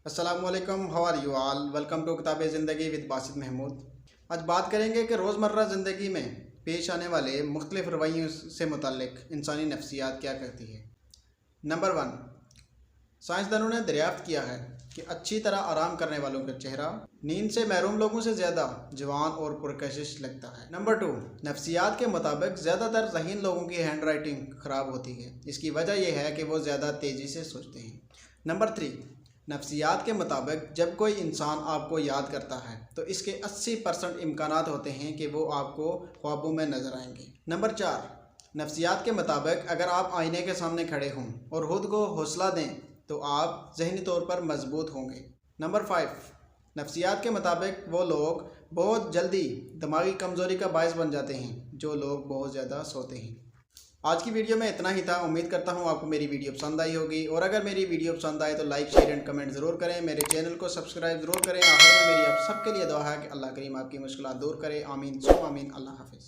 अस्सलामुअलैकुम, how are you all. Welcome to किताब ज़िंदगी विद बासित महमूद। आज बात करेंगे कि रोज़मर्रा ज़िंदगी में पेश आने वाले मुख्तलिफ रवैयों से मुतल्लिक इंसानी नफ्सियात क्या करती है। नंबर 1, साइंसदानों ने दरियाफ्त किया है कि अच्छी तरह आराम करने वालों का चेहरा नींद से महरूम लोगों से ज़्यादा जवान और पुरकशिश लगता है। नंबर 2, नफ्सियात के मुताबिक ज़्यादातर ज़हीन लोगों की हैंड राइटिंग ख़राब होती है। इसकी वजह यह है कि वो ज़्यादा तेज़ी से सोचते हैं। नंबर 3, नफ्सियात के मुताबिक जब कोई इंसान आपको याद करता है तो इसके 80% इम्कानात होते हैं कि वो आपको ख्वाबों में नज़र आएंगे। नंबर 4, नफ्सियात के मुताबिक अगर आप आईने के सामने खड़े हों और ख़ुद को हौसला दें तो आप ज़हनी तौर पर मजबूत होंगे। नंबर 5, नफ्सियात के मुताबिक वो लोग बहुत जल्दी दिमागी कमज़ोरी का बायस बन जाते हैं जो लोग बहुत ज़्यादा सोते हैं। आज की वीडियो में इतना ही था। उम्मीद करता हूँ आपको मेरी वीडियो पसंद आई होगी, और अगर मेरी वीडियो पसंद आए तो लाइक, शेयर एंड कमेंट ज़रूर करें। मेरे चैनल को सब्सक्राइब ज़रूर करें। आखिर में मेरी आप सबके लिए दुआ है कि अल्लाह करीम आपकी मुश्किलात दूर करे। आमीन सो आमीन। अल्लाह हाफिज़।